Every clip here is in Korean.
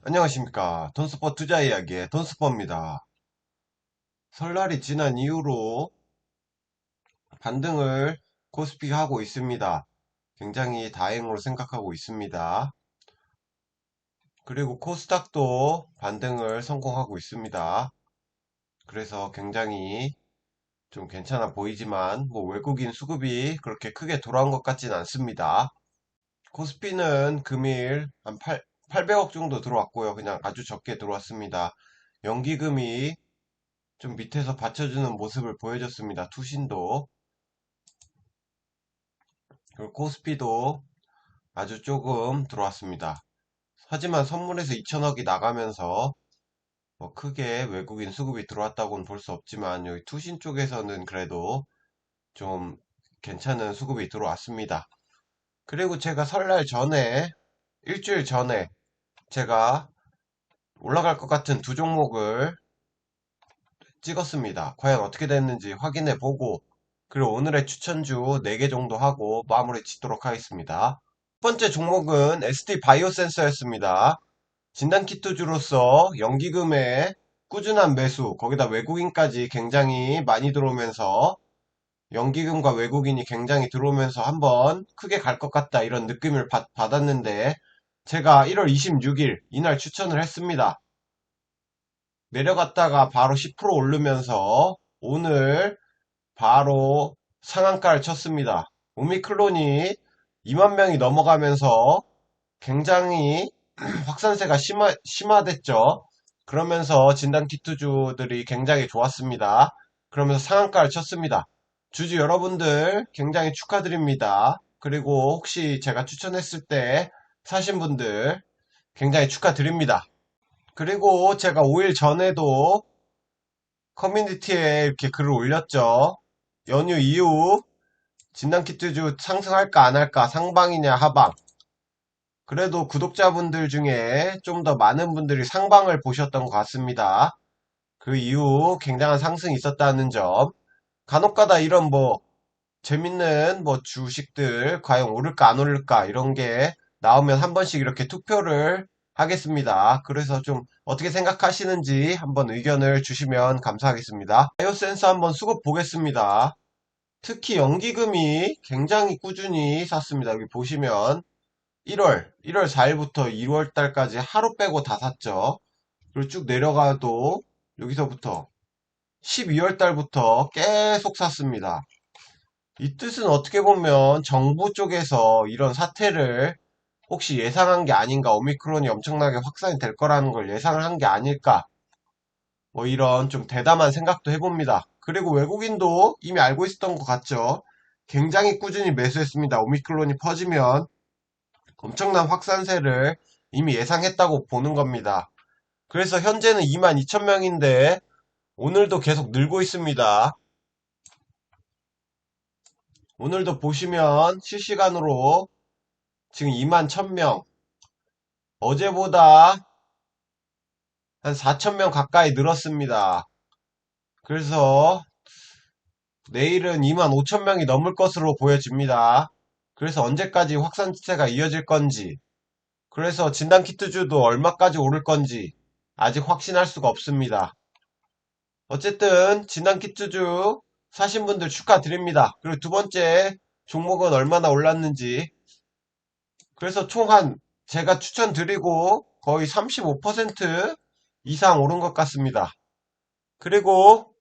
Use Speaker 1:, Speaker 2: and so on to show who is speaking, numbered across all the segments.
Speaker 1: 안녕하십니까. 돈스포 투자 이야기의 돈스포입니다. 설날이 지난 이후로 반등을 코스피가 하고 있습니다. 굉장히 다행으로 생각하고 있습니다. 그리고 코스닥도 반등을 성공하고 있습니다. 그래서 굉장히 좀 괜찮아 보이지만 외국인 수급이 그렇게 크게 돌아온 것 같진 않습니다. 코스피는 금일 한 800억 정도 들어왔고요. 그냥 아주 적게 들어왔습니다. 연기금이 좀 밑에서 받쳐주는 모습을 보여줬습니다. 투신도. 그리고 코스피도 아주 조금 들어왔습니다. 하지만 선물에서 2천억이 나가면서 크게 외국인 수급이 들어왔다고는 볼 수 없지만 여기 투신 쪽에서는 그래도 좀 괜찮은 수급이 들어왔습니다. 그리고 제가 설날 전에 일주일 전에 제가 올라갈 것 같은 두 종목을 찍었습니다. 과연 어떻게 됐는지 확인해 보고 그리고 오늘의 추천주 4개 정도 하고 마무리 짓도록 하겠습니다. 첫 번째 종목은 SD 바이오센서였습니다. 진단키트주로서 연기금의 꾸준한 매수, 거기다 외국인까지 굉장히 많이 들어오면서 연기금과 외국인이 굉장히 들어오면서 한번 크게 갈 것 같다 이런 느낌을 받았는데 제가 1월 26일 이날 추천을 했습니다. 내려갔다가 바로 10% 오르면서 오늘 바로 상한가를 쳤습니다. 오미클론이 2만 명이 넘어가면서 굉장히 확산세가 심화됐죠. 그러면서 진단키트주들이 굉장히 좋았습니다. 그러면서 상한가를 쳤습니다. 주주 여러분들 굉장히 축하드립니다. 그리고 혹시 제가 추천했을 때 사신 분들 굉장히 축하드립니다. 그리고 제가 5일 전에도 커뮤니티에 이렇게 글을 올렸죠. 연휴 이후 진단키트주 상승할까 안 할까 상방이냐 하방. 그래도 구독자분들 중에 좀 더 많은 분들이 상방을 보셨던 것 같습니다. 그 이후 굉장한 상승이 있었다는 점. 간혹가다 이런 재밌는 주식들 과연 오를까 안 오를까 이런 게 나오면 한 번씩 이렇게 투표를 하겠습니다. 그래서 좀 어떻게 생각하시는지 한번 의견을 주시면 감사하겠습니다. 바이오센서 한번 수급 보겠습니다. 특히 연기금이 굉장히 꾸준히 샀습니다. 여기 보시면 1월 4일부터 2월 달까지 하루 빼고 다 샀죠. 그리고 쭉 내려가도 여기서부터 12월 달부터 계속 샀습니다. 이 뜻은 어떻게 보면 정부 쪽에서 이런 사태를 혹시 예상한 게 아닌가, 오미크론이 엄청나게 확산이 될 거라는 걸 예상을 한 게 아닐까, 이런 좀 대담한 생각도 해봅니다. 그리고 외국인도 이미 알고 있었던 것 같죠. 굉장히 꾸준히 매수했습니다. 오미크론이 퍼지면 엄청난 확산세를 이미 예상했다고 보는 겁니다. 그래서 현재는 22,000명인데 오늘도 계속 늘고 있습니다. 오늘도 보시면 실시간으로 지금 21,000명, 어제보다 한 4,000명 가까이 늘었습니다. 그래서 내일은 25,000명이 넘을 것으로 보여집니다. 그래서 언제까지 확산세가 이어질 건지, 그래서 진단키트주도 얼마까지 오를 건지 아직 확신할 수가 없습니다. 어쨌든 진단키트주 사신 분들 축하드립니다. 그리고 두 번째 종목은 얼마나 올랐는지, 그래서 제가 추천드리고 거의 35% 이상 오른 것 같습니다. 그리고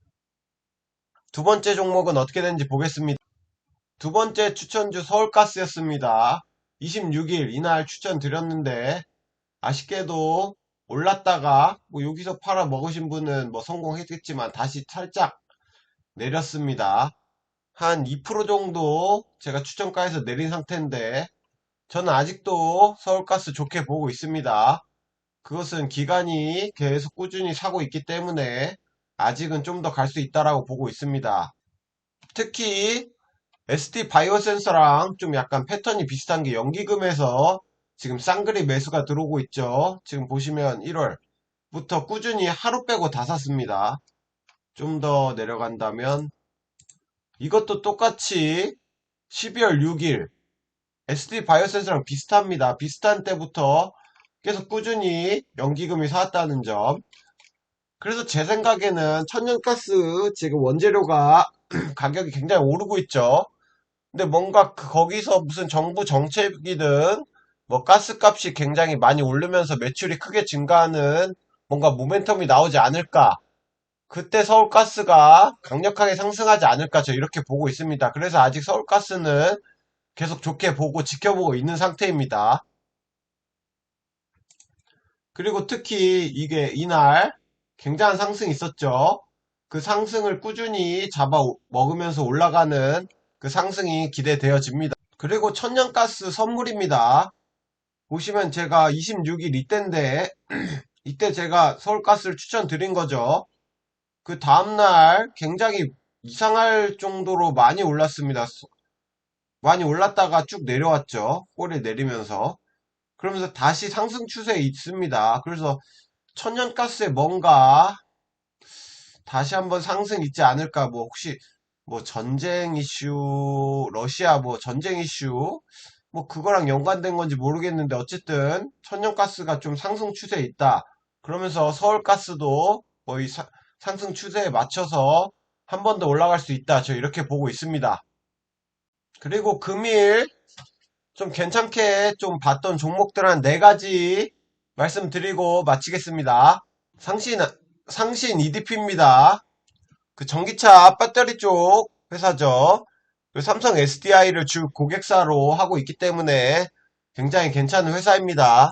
Speaker 1: 두 번째 종목은 어떻게 되는지 보겠습니다. 두 번째 추천주 서울가스였습니다. 26일 이날 추천드렸는데 아쉽게도 올랐다가 여기서 팔아 먹으신 분은 성공했겠지만 다시 살짝 내렸습니다. 한 2% 정도 제가 추천가에서 내린 상태인데 저는 아직도 서울가스 좋게 보고 있습니다. 그것은 기관이 계속 꾸준히 사고 있기 때문에 아직은 좀 더 갈 수 있다라고 보고 있습니다. 특히 SD 바이오 센서랑 좀 약간 패턴이 비슷한 게 연기금에서 지금 쌍그리 매수가 들어오고 있죠. 지금 보시면 1월부터 꾸준히 하루 빼고 다 샀습니다. 좀 더 내려간다면 이것도 똑같이 12월 6일 SD 바이오 센서랑 비슷합니다. 비슷한 때부터 계속 꾸준히 연기금이 사왔다는 점. 그래서 제 생각에는 천연가스 지금 원재료가 가격이 굉장히 오르고 있죠. 근데 뭔가 거기서 무슨 정부 정책이든 뭐 가스값이 굉장히 많이 오르면서 매출이 크게 증가하는 뭔가 모멘텀이 나오지 않을까. 그때 서울가스가 강력하게 상승하지 않을까 저 이렇게 보고 있습니다. 그래서 아직 서울가스는 계속 좋게 보고 지켜보고 있는 상태입니다. 그리고 특히 이게 이날 굉장한 상승이 있었죠. 그 상승을 꾸준히 잡아 먹으면서 올라가는 그 상승이 기대되어집니다. 그리고 천연가스 선물입니다. 보시면 제가 26일 이때인데 이때 제가 서울가스를 추천드린 거죠. 그 다음날 굉장히 이상할 정도로 많이 올랐습니다. 많이 올랐다가 쭉 내려왔죠. 꼬리 내리면서. 그러면서 다시 상승 추세에 있습니다. 그래서 천연가스에 뭔가 다시 한번 상승 있지 않을까. 뭐 혹시 뭐 전쟁 이슈, 러시아 뭐 전쟁 이슈, 뭐 그거랑 연관된 건지 모르겠는데 어쨌든 천연가스가 좀 상승 추세에 있다. 그러면서 서울가스도 거의 상승 추세에 맞춰서 한 번 더 올라갈 수 있다. 저 이렇게 보고 있습니다. 그리고 금일 좀 괜찮게 좀 봤던 종목들 한 4가지 말씀드리고 마치겠습니다. 상신, 상신 EDP입니다. 그 전기차 배터리 쪽 회사죠. 그 삼성 SDI를 주 고객사로 하고 있기 때문에 굉장히 괜찮은 회사입니다.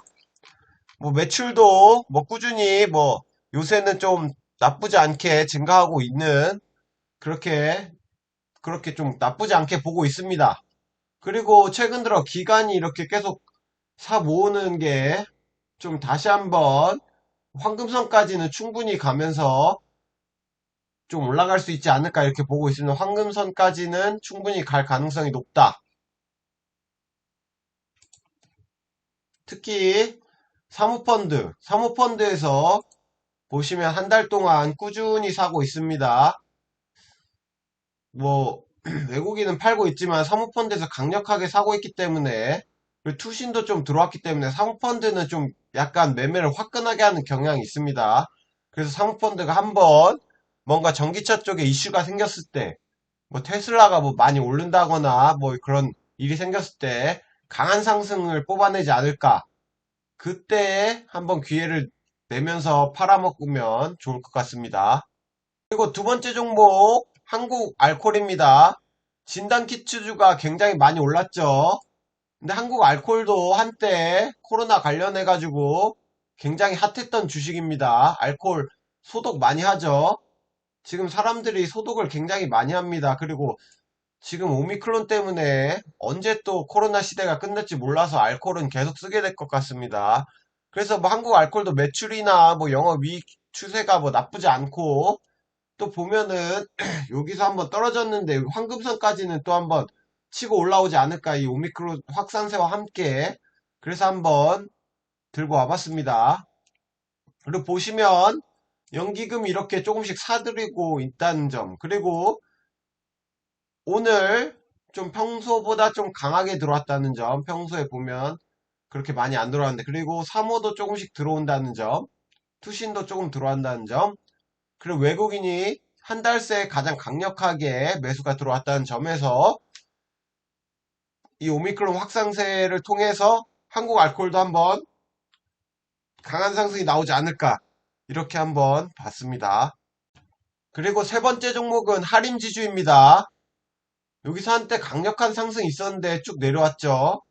Speaker 1: 뭐 매출도 뭐 꾸준히 뭐 요새는 좀 나쁘지 않게 증가하고 있는 그렇게 좀 나쁘지 않게 보고 있습니다. 그리고 최근 들어 기간이 이렇게 계속 사 모으는 게 좀 다시 한번 황금선까지는 충분히 가면서 좀 올라갈 수 있지 않을까 이렇게 보고 있습니다. 황금선까지는 충분히 갈 가능성이 높다. 특히 사모펀드에서 보시면 한 달 동안 꾸준히 사고 있습니다. 뭐 외국인은 팔고 있지만 사모펀드에서 강력하게 사고 있기 때문에 그리고 투신도 좀 들어왔기 때문에 사모펀드는 좀 약간 매매를 화끈하게 하는 경향이 있습니다. 그래서 사모펀드가 한번 뭔가 전기차 쪽에 이슈가 생겼을 때 뭐 테슬라가 뭐 많이 오른다거나 뭐 그런 일이 생겼을 때 강한 상승을 뽑아내지 않을까. 그때 한번 기회를 내면서 팔아먹으면 좋을 것 같습니다. 그리고 두 번째 종목 한국 알콜입니다. 진단키트주가 굉장히 많이 올랐죠. 근데 한국 알콜도 한때 코로나 관련해가지고 굉장히 핫했던 주식입니다. 알콜 소독 많이 하죠. 지금 사람들이 소독을 굉장히 많이 합니다. 그리고 지금 오미크론 때문에 언제 또 코로나 시대가 끝날지 몰라서 알콜은 계속 쓰게 될 것 같습니다. 그래서 뭐 한국 알콜도 매출이나 뭐 영업이익 추세가 뭐 나쁘지 않고 또 보면은 여기서 한번 떨어졌는데 황금선까지는 또 한번 치고 올라오지 않을까 이 오미크론 확산세와 함께 그래서 한번 들고 와봤습니다. 그리고 보시면 연기금 이렇게 조금씩 사들이고 있다는 점 그리고 오늘 좀 평소보다 좀 강하게 들어왔다는 점 평소에 보면 그렇게 많이 안 들어왔는데 그리고 3호도 조금씩 들어온다는 점 투신도 조금 들어온다는 점 그리고 외국인이 한 달 새 가장 강력하게 매수가 들어왔다는 점에서 이 오미크론 확산세를 통해서 한국 알코올도 한번 강한 상승이 나오지 않을까 이렇게 한번 봤습니다. 그리고 세 번째 종목은 할인지주입니다. 여기서 한때 강력한 상승이 있었는데 쭉 내려왔죠.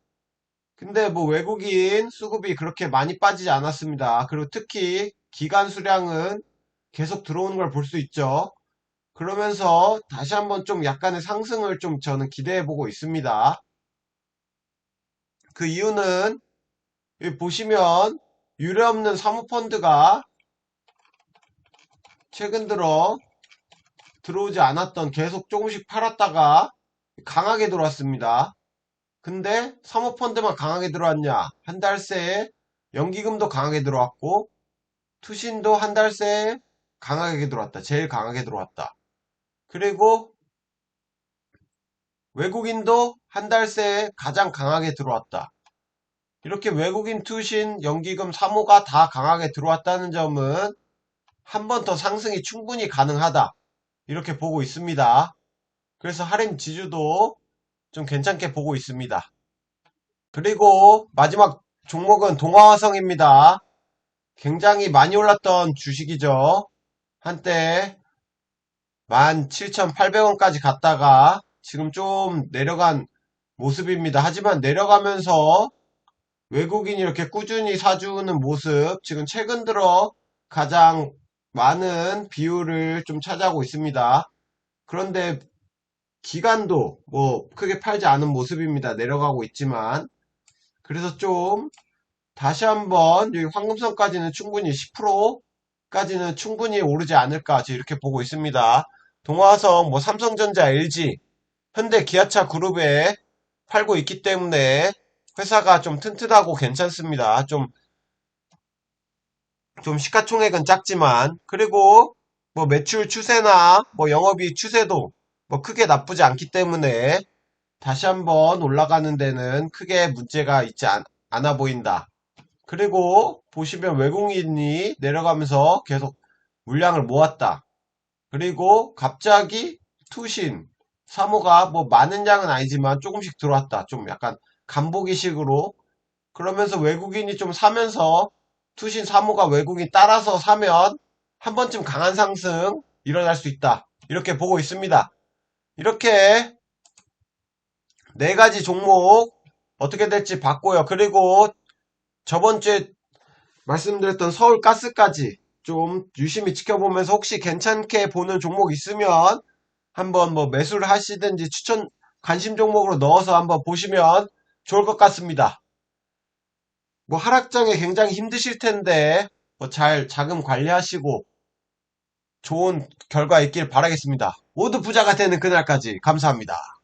Speaker 1: 근데 뭐 외국인 수급이 그렇게 많이 빠지지 않았습니다. 그리고 특히 기간 수량은 계속 들어오는 걸 볼 수 있죠. 그러면서 다시 한번 좀 약간의 상승을 좀 저는 기대해 보고 있습니다. 그 이유는 여기 보시면 유례없는 사모펀드가 최근 들어 들어오지 않았던 계속 조금씩 팔았다가 강하게 들어왔습니다. 근데 사모펀드만 강하게 들어왔냐? 한 달 새에 연기금도 강하게 들어왔고 투신도 한 달 새에 강하게 들어왔다. 제일 강하게 들어왔다. 그리고 외국인도 한 달 새에 가장 강하게 들어왔다. 이렇게 외국인 투신, 연기금, 사모가 다 강하게 들어왔다는 점은 한 번 더 상승이 충분히 가능하다. 이렇게 보고 있습니다. 그래서 하림 지주도 좀 괜찮게 보고 있습니다. 그리고 마지막 종목은 동아화성입니다. 굉장히 많이 올랐던 주식이죠. 한때 17,800원까지 갔다가 지금 좀 내려간 모습입니다. 하지만 내려가면서 외국인이 이렇게 꾸준히 사주는 모습, 지금 최근 들어 가장 많은 비율을 좀 차지하고 있습니다. 그런데 기간도 뭐 크게 팔지 않은 모습입니다. 내려가고 있지만. 그래서 좀 다시 한번 여기 황금선까지는 충분히 10%까지는 충분히 오르지 않을까 이렇게 보고 있습니다. 동화성, 뭐 삼성전자, LG, 현대, 기아차 그룹에 팔고 있기 때문에 회사가 좀 튼튼하고 괜찮습니다. 좀 시가총액은 작지만, 그리고 뭐 매출 추세나 뭐 영업이익 추세도 뭐 크게 나쁘지 않기 때문에 다시 한번 올라가는 데는 크게 문제가 있지 않아 보인다. 그리고 보시면 외국인이 내려가면서 계속 물량을 모았다. 그리고 갑자기 투신, 사모가 뭐 많은 양은 아니지만 조금씩 들어왔다. 좀 약간 간보기식으로. 그러면서 외국인이 좀 사면서 투신 사모가 외국인 따라서 사면 한 번쯤 강한 상승 일어날 수 있다. 이렇게 보고 있습니다. 이렇게 네 가지 종목 어떻게 될지 봤고요. 그리고 저번 주에 말씀드렸던 서울가스까지 좀 유심히 지켜보면서 혹시 괜찮게 보는 종목 있으면 한번 뭐 매수를 하시든지 추천 관심 종목으로 넣어서 한번 보시면 좋을 것 같습니다. 뭐 하락장에 굉장히 힘드실 텐데 뭐 잘 자금 관리하시고 좋은 결과 있길 바라겠습니다. 모두 부자가 되는 그날까지 감사합니다.